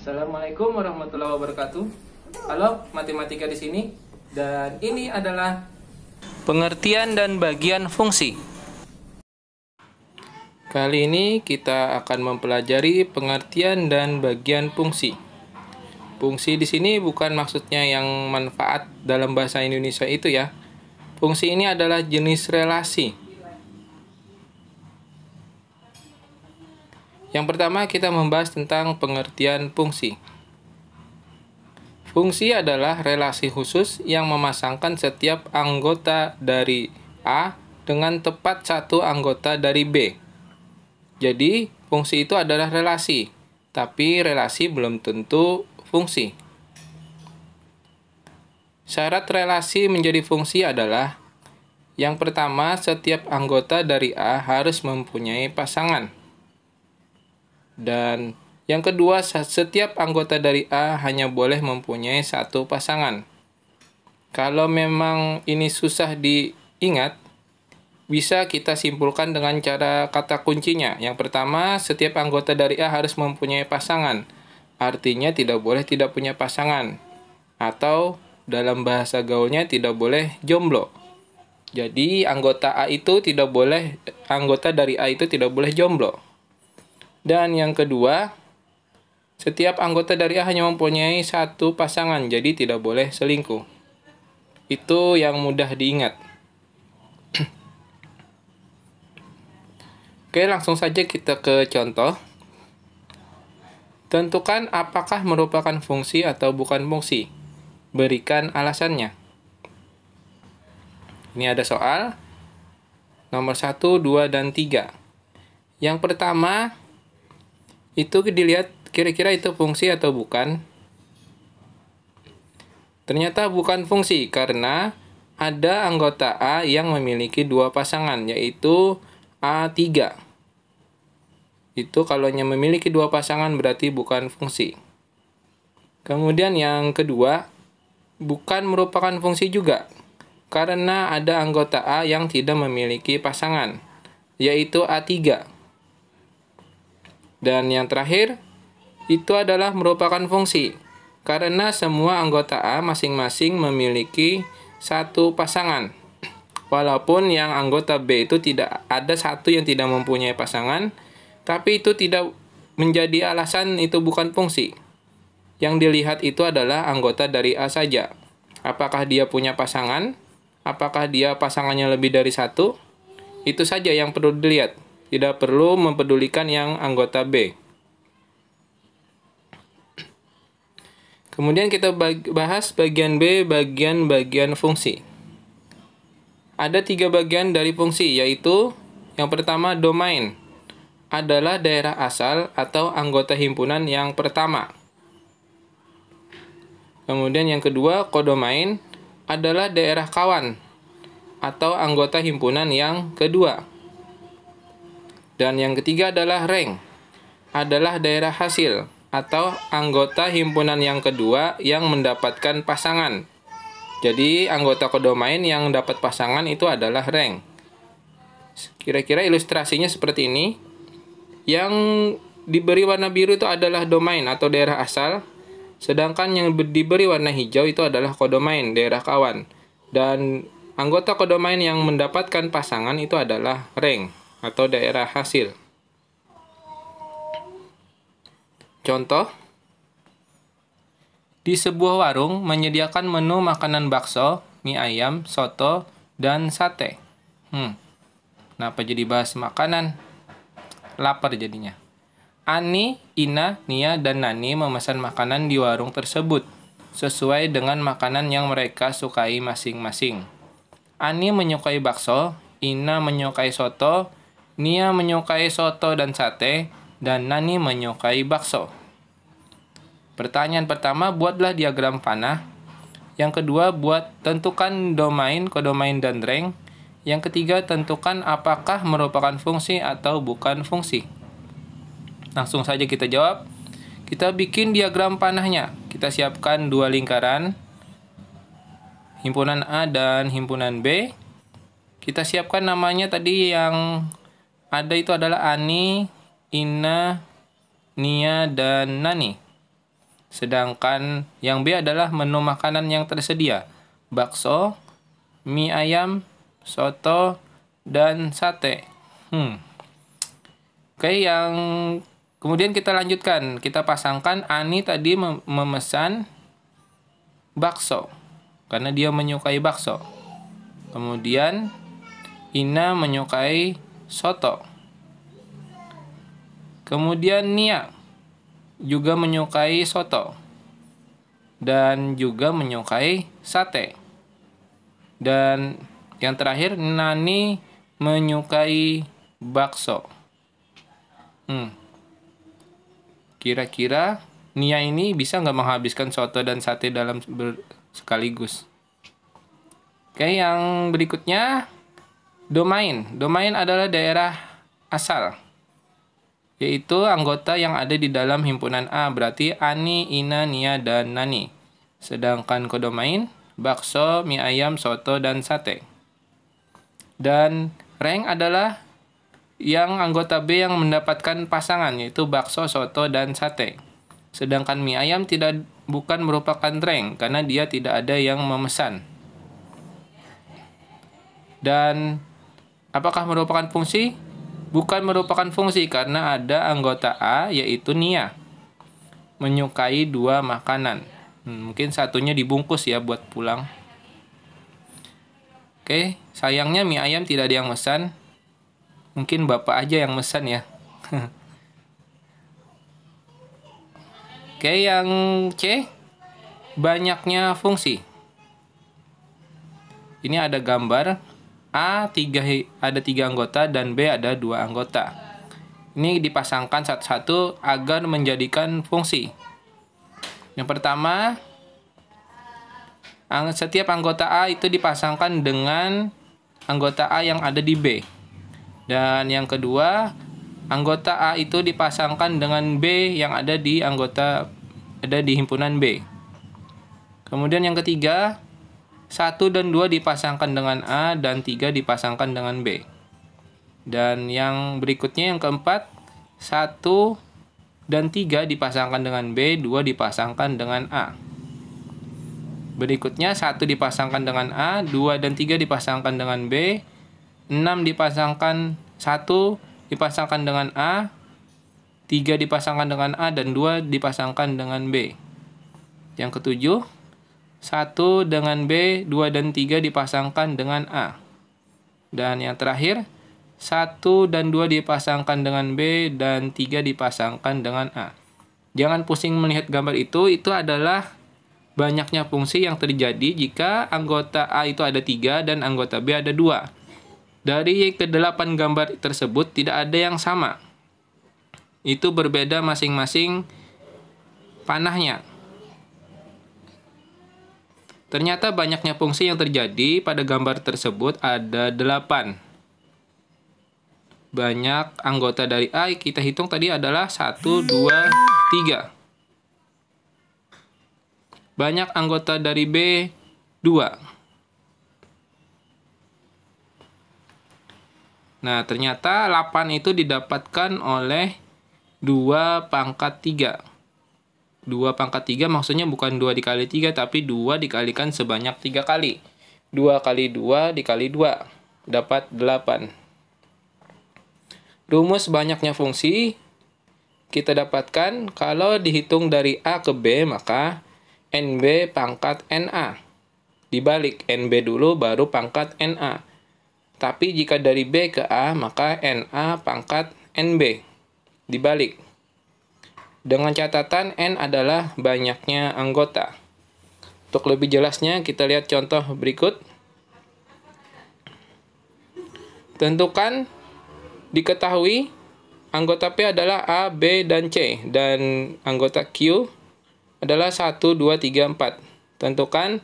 Assalamualaikum warahmatullahi wabarakatuh. Halo, matematika di sini. Dan ini adalah pengertian dan bagian fungsi. Kali ini kita akan mempelajari pengertian dan bagian fungsi. Fungsi di sini bukan maksudnya yang manfaat dalam bahasa Indonesia itu ya. Fungsi ini adalah jenis relasi. Yang pertama kita membahas tentang pengertian fungsi. Fungsi adalah relasi khusus yang memasangkan setiap anggota dari A dengan tepat satu anggota dari B. Jadi, fungsi itu adalah relasi, tapi relasi belum tentu fungsi. Syarat relasi menjadi fungsi adalah yang pertama, setiap anggota dari A harus mempunyai pasangan. Dan yang kedua, setiap anggota dari A hanya boleh mempunyai satu pasangan. Kalau memang ini susah diingat, bisa kita simpulkan dengan cara kata kuncinya. Yang pertama, setiap anggota dari A harus mempunyai pasangan. Artinya tidak boleh tidak punya pasangan. Atau dalam bahasa gaulnya tidak boleh jomblo. Jadi anggota dari A itu tidak boleh jomblo. Dan yang kedua, setiap anggota dari A hanya mempunyai satu pasangan, jadi tidak boleh selingkuh. Itu yang mudah diingat. Oke, langsung saja kita ke contoh. Tentukan apakah merupakan fungsi atau bukan fungsi. Berikan alasannya. Ini ada soal. Nomor 1, 2, dan 3. Yang pertama, itu dilihat kira-kira itu fungsi atau bukan. Ternyata bukan fungsi karena ada anggota A yang memiliki dua pasangan, yaitu A3. Itu kalau hanya memiliki dua pasangan berarti bukan fungsi. Kemudian yang kedua, bukan merupakan fungsi juga karena ada anggota A yang tidak memiliki pasangan, yaitu A3. Dan yang terakhir, itu adalah merupakan fungsi, karena semua anggota A masing-masing memiliki satu pasangan. Walaupun yang anggota B itu tidak ada satu yang tidak mempunyai pasangan, tapi itu tidak menjadi alasan itu bukan fungsi. Yang dilihat itu adalah anggota dari A saja. Apakah dia punya pasangan? Apakah dia pasangannya lebih dari satu? Itu saja yang perlu dilihat. Tidak perlu mempedulikan yang anggota B. Kemudian kita bahas bagian B, bagian fungsi. Ada 3 bagian dari fungsi, yaitu yang pertama domain. Adalah daerah asal atau anggota himpunan yang pertama. Kemudian yang kedua, kodomain adalah daerah kawan atau anggota himpunan yang kedua. Dan yang ketiga adalah rank, adalah daerah hasil atau anggota himpunan yang kedua yang mendapatkan pasangan. Jadi anggota kodomain yang dapat pasangan itu adalah rank. Kira-kira ilustrasinya seperti ini. Yang diberi warna biru itu adalah domain atau daerah asal, sedangkan yang diberi warna hijau itu adalah kodomain, daerah kawan. Dan anggota kodomain yang mendapatkan pasangan itu adalah rank atau daerah hasil. Contoh, di sebuah warung menyediakan menu makanan bakso, mie ayam, soto, dan sate. Kenapa jadi bahas makanan? Lapar jadinya. Ani, Ina, Nia, dan Nani memesan makanan di warung tersebut sesuai dengan makanan yang mereka sukai masing-masing. Ani menyukai bakso, Ina menyukai soto, Nia menyukai soto dan sate, dan Nani menyukai bakso. Pertanyaan pertama, buatlah diagram panah. Yang kedua, tentukan domain, kodomain, dan rank. Yang ketiga, tentukan apakah merupakan fungsi atau bukan fungsi. Langsung saja kita jawab. Kita bikin diagram panahnya. Kita siapkan 2 lingkaran, himpunan A dan himpunan B. Kita siapkan namanya tadi yang ada itu adalah Ani, Ina, Nia, dan Nani. Sedangkan yang B adalah menu makanan yang tersedia. Bakso, mie ayam, soto, dan sate. Oke, yang kemudian kita lanjutkan. Kita pasangkan Ani tadi memesan bakso karena dia menyukai bakso. Kemudian Ina menyukai soto. Kemudian Nia juga menyukai soto dan juga menyukai sate. Dan yang terakhir, Nani menyukai bakso. Kira-kira Nia ini bisa nggak menghabiskan soto dan sate dalam sekaligus? Oke, yang berikutnya domain. Domain adalah daerah asal, yaitu anggota yang ada di dalam himpunan A, berarti Ani, Ina, Nia, dan Nani. Sedangkan kodomain, bakso, mie ayam, soto, dan sate. Dan rank adalah yang anggota B yang mendapatkan pasangan, yaitu bakso, soto, dan sate. Sedangkan mie ayam bukan merupakan rank, karena dia tidak ada yang memesan. Dan apakah merupakan fungsi? Bukan merupakan fungsi karena ada anggota A, yaitu Nia, menyukai 2 makanan. Mungkin satunya dibungkus ya buat pulang. Oke, sayangnya mie ayam tidak ada yang mesan. Mungkin bapak aja yang mesan ya. Oke, yang C, banyaknya fungsi. Ini ada gambar A ada 3 anggota dan B ada 2 anggota. Ini dipasangkan satu-satu agar menjadikan fungsi. Yang pertama, setiap anggota A itu dipasangkan dengan anggota A yang ada di B. Dan yang kedua, anggota A itu dipasangkan dengan B yang ada di himpunan B. Kemudian yang ketiga, 1 dan 2 dipasangkan dengan A dan 3 dipasangkan dengan B. Dan yang berikutnya yang keempat, 1 dan 3 dipasangkan dengan B, 2 dipasangkan dengan A. Berikutnya 1 dipasangkan dengan A, 2 dan 3 dipasangkan dengan B, 6 dipasangkan 1 dipasangkan dengan A, 3 dipasangkan dengan A, dan 2 dipasangkan dengan B. Yang ketujuh, 1 dengan B, 2 dan 3 dipasangkan dengan A. Dan yang terakhir, 1 dan 2 dipasangkan dengan B, dan 3 dipasangkan dengan A. Jangan pusing melihat gambar itu adalah banyaknya fungsi yang terjadi jika anggota A itu ada 3 dan anggota B ada 2. Dari ke-8 gambar tersebut tidak ada yang sama. Itu berbeda masing-masing panahnya. Ternyata banyaknya fungsi yang terjadi pada gambar tersebut ada 8. Banyak anggota dari A kita hitung tadi adalah 1, 2, 3. Banyak anggota dari B 2. Nah, ternyata 8 itu didapatkan oleh 2 pangkat 3. 2 pangkat 3 maksudnya bukan 2 dikali 3, tapi 2 dikalikan sebanyak 3 kali. 2 kali 2 dikali 2, dapat 8. Rumus banyaknya fungsi kita dapatkan kalau dihitung dari A ke B, maka NB pangkat NA. Dibalik, NB dulu baru pangkat NA. Tapi jika dari B ke A, maka NA pangkat NB. Dibalik. Dengan catatan N adalah banyaknya anggota. Untuk lebih jelasnya, kita lihat contoh berikut. Tentukan, diketahui, anggota P adalah A, B, dan C. Dan anggota Q adalah 1, 2, 3, 4. Tentukan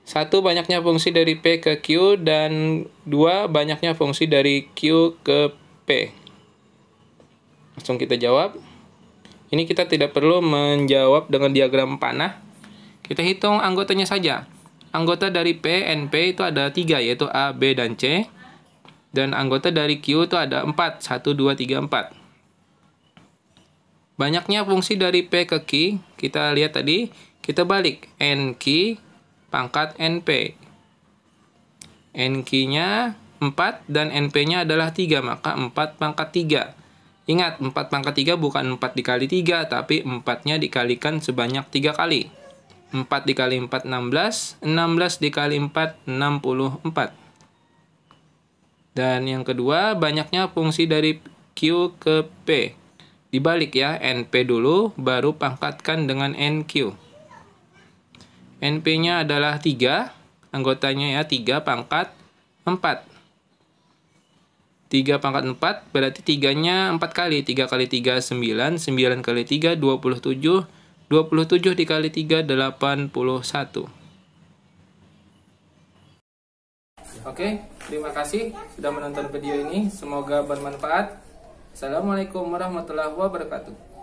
1 banyaknya fungsi dari P ke Q dan 2 banyaknya fungsi dari Q ke P. Langsung kita jawab. Ini kita tidak perlu menjawab dengan diagram panah. Kita hitung anggotanya saja. Anggota dari P, NP itu ada 3, yaitu A, B, dan C. Dan anggota dari Q itu ada 4. 1, 2, 3, 4. Banyaknya fungsi dari P ke Q, kita lihat tadi, kita balik. NQ pangkat NP. NQ-nya 4 dan NP-nya adalah 3, maka 4 pangkat 3. Ingat, 4 pangkat 3 bukan 4 dikali 3, tapi 4-nya dikalikan sebanyak 3 kali. 4 dikali 4, 16. 16 dikali 4, 64. Dan yang kedua, banyaknya fungsi dari Q ke P. Dibalik ya, NP dulu, baru pangkatkan dengan NQ. NP-nya adalah 3, anggotanya ya 3 pangkat 4. 3 pangkat 4, berarti 3-nya 4 kali. 3 kali 3, 9. 9 kali 3, 27. 27 dikali 3, 81. Oke, terima kasih sudah menonton video ini. Semoga bermanfaat. Assalamualaikum warahmatullahi wabarakatuh.